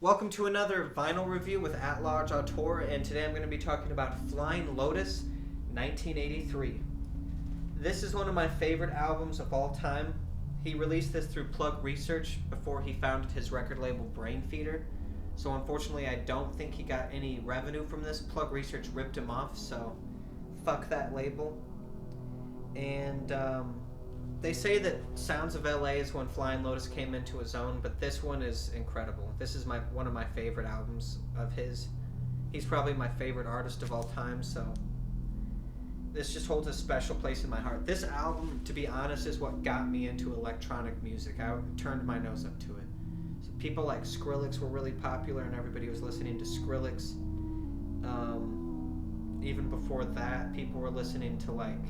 Welcome to another vinyl review with At-Large Auteur, and today I'm going to be talking about Flying Lotus, 1983. This is one of my favorite albums of all time. He released this through Plug Research before he founded his record label Brainfeeder. So unfortunately I don't think he got any revenue from this. Plug Research ripped him off, so fuck that label. And they say that Sounds of LA is when Flying Lotus came into his own, but this one is incredible. This is one of my favorite albums of his. He's probably my favorite artist of all time, so this just holds a special place in my heart. This album, to be honest, is what got me into electronic music. I turned my nose up to it. So people like Skrillex were really popular, and everybody was listening to Skrillex. Even before that, people were listening to like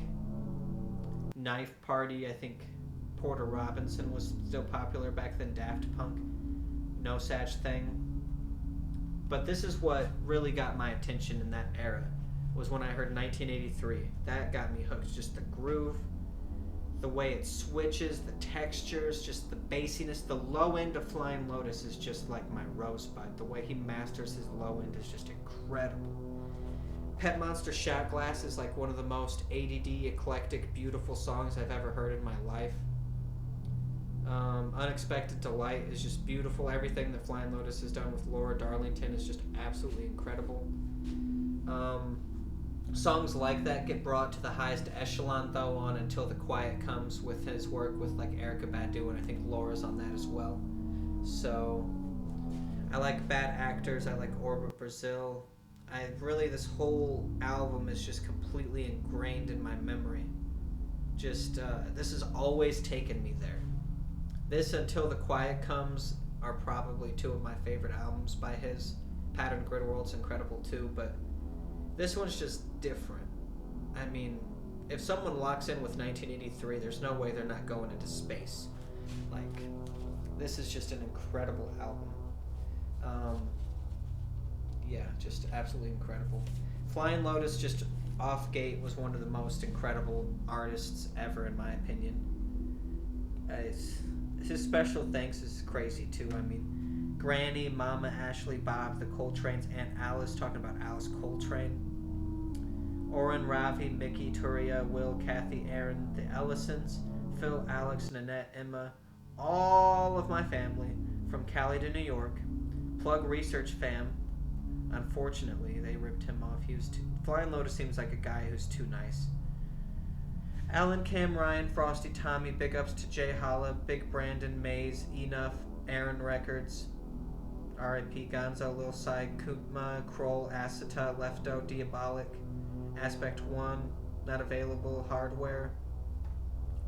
Knife Party. I think Porter Robinson was still popular back then. Daft Punk, No Such Thing. But this is what really got my attention in that era, was when I heard 1983. That got me hooked. Just the groove, the way it switches, the textures, just the bassiness. The low end of Flying Lotus is just like my rosebud. The way he masters his low end is just incredible. Pet Monster Shot Glass is like one of the most ADD, eclectic, beautiful songs I've ever heard in my life. Unexpected Delight is just beautiful. Everything that Flying Lotus has done with Laura Darlington is just absolutely incredible. Songs like that get brought to the highest echelon, though, on Until the Quiet Comes, with his work with like Erykah Badu, and I think Laura's on that as well. So I like Bad Actors. I like Orbit Brazil. This whole album is just completely ingrained in my memory. Just, this has always taken me there. This Until the Quiet Comes are probably two of my favorite albums by his. Pattern Grid World's incredible too, but this one's just different. I mean, if someone locks in with 1983, there's no way they're not going into space. Like, this is just an incredible album. Yeah, just absolutely incredible. Flying Lotus, just off gate, was one of the most incredible artists ever, in my opinion. His special thanks is crazy, too. I mean, Granny, Mama, Ashley, Bob, the Coltrane's, Aunt Alice, talking about Alice Coltrane. Oren, Ravi, Mickey, Turia, Will, Kathy, Aaron, the Ellisons, Phil, Alex, Nanette, Emma, all of my family, from Cali to New York. Plug Research fam. Unfortunately, they ripped him off. Flying Lotus seems like a guy who's too nice. Alan, Cam, Ryan, Frosty, Tommy, big ups to Jay Holla, Big Brandon, Maze, Enough, Aaron Records, R.I.P. Gonzo, Lil Cy, Kutma, Kroll, Aceta, Lefto, Diabolic, Aspect 1, Not Available, Hardware,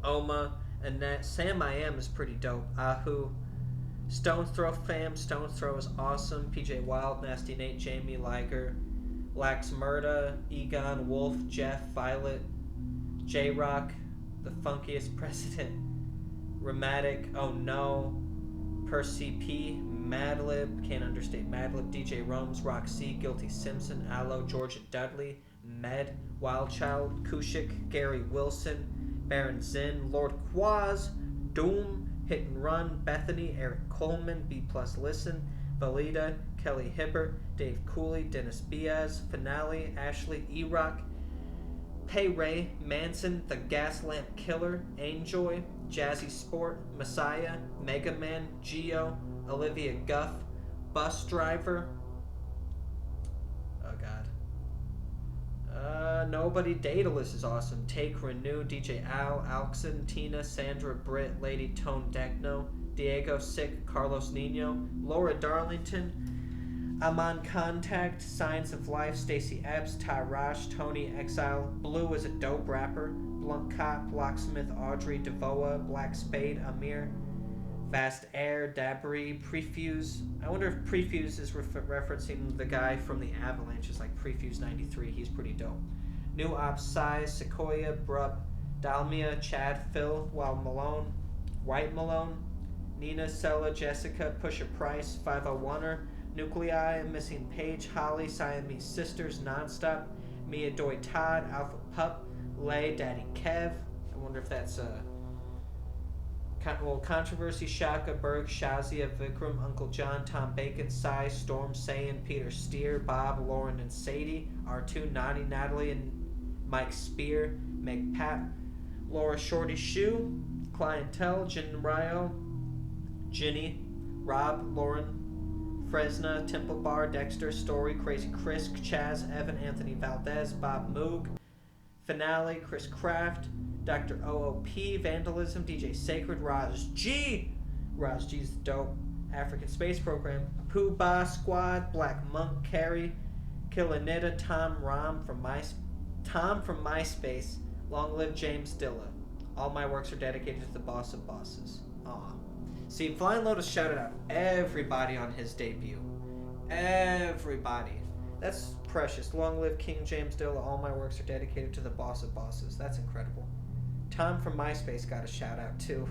Oma, Annette, Sam I Am is pretty dope, Ahu, Stone's Throw fam, Stone's Throw is awesome. PJ Wild, Nasty Nate, Jamie Liger, Lax Murda, Egon, Wolf, Jeff, Violet, J-Rock, The Funkiest President, Rheumatic, Oh No, Percy P, Madlib, can't understate Madlib, DJ Rome's, Roxy, Guilty Simpson, Aloe, Georgia Dudley, Med, Wildchild, Kushik, Gary Wilson, Baron Zinn, Lord Quaz, Doom, Hit and Run, Bethany, Eric Coleman, B Plus Listen, Valida, Kelly Hibbert, Dave Cooley, Dennis Biaz, Finale, Ashley, E-Rock, Pay Ray, Manson, The Gaslamp Killer, Ainjoy, Jazzy Sport, Messiah, Mega Man, Geo, Olivia Guff, Bus Driver, oh god, Nobody, Daedalus is awesome, Take Renew, DJ Al, Alxon, Tina, Sandra, Britt, Lady Tone Decno, Diego Sick, Carlos Nino, Laura Darlington, Amon Contact, Science of Life, Stacey Epps, Tyrash, Tony Exile, Blue is a dope rapper, Blunt Cop, Locksmith, Audrey, Devoa, Black Spade, Amir, Vast Air, Dabri, Prefuse. I wonder if Prefuse is referencing the guy from the Avalanches, like Prefuse 93. He's pretty dope. New Ops Size, Sequoia, Brub, Dalmia, Chad, Phil, Wild Malone, White Malone, Nina, Sella, Jessica, Pusha Price, 501er, Nuclei, Missing Page, Holly, Siamese Sisters, Nonstop, Mia Doi Todd, Alpha Pup, Lay, Daddy Kev. I wonder if that's Controversy, Shaka, Berg, Shazia, Vikram, Uncle John, Tom Bacon, Sai, Storm, Sayan, Peter Steer, Bob, Lauren, and Sadie, R2, Nani, Natalie, and Mike Spear, Meg Pat, Laura Shorty Shoe, Clientele, Jin Ryo, Ginny, Rob, Lauren, Fresna, Temple Bar, Dexter, Story, Crazy Chris, Chaz, Evan, Anthony Valdez, Bob Moog, Finale, Chris Kraft, Dr. OOP, Vandalism, DJ Sacred, Raj G. Raj G's dope. African Space Program, Pooh Bah Squad, Black Monk, Carrie, Killanita, Tom from MySpace, Long Live James Dilla. All my works are dedicated to the boss of bosses. Aw. See, Flying Lotus shouted out everybody on his debut. Everybody. That's precious. Long live King James Dilla. All my works are dedicated to the boss of bosses. That's incredible. Tom from MySpace got a shout out too.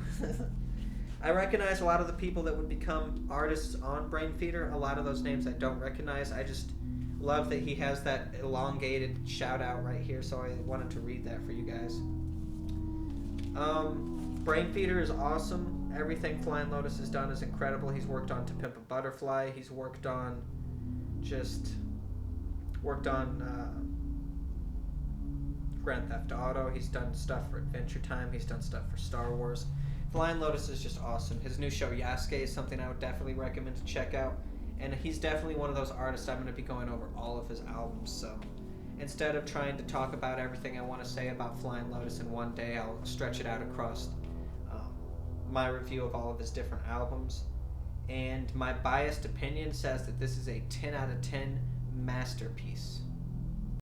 I recognize a lot of the people that would become artists on Brainfeeder. A lot of those names I don't recognize. I just love that he has that elongated shout out right here, so I wanted to read that for you guys. Brainfeeder is awesome. Everything Flying Lotus has done is incredible. He's worked on To Pimp a Butterfly. He's worked on Grand Theft Auto. He's done stuff for Adventure Time. He's done stuff for Star Wars. Flying Lotus is just awesome. His new show Yasuke is something I would definitely recommend to check out. And he's definitely one of those artists I'm going to be going over all of his albums. So instead of trying to talk about everything I want to say about Flying Lotus in one day, I'll stretch it out across my review of all of his different albums. And my biased opinion says that this is a 10 out of 10 masterpiece.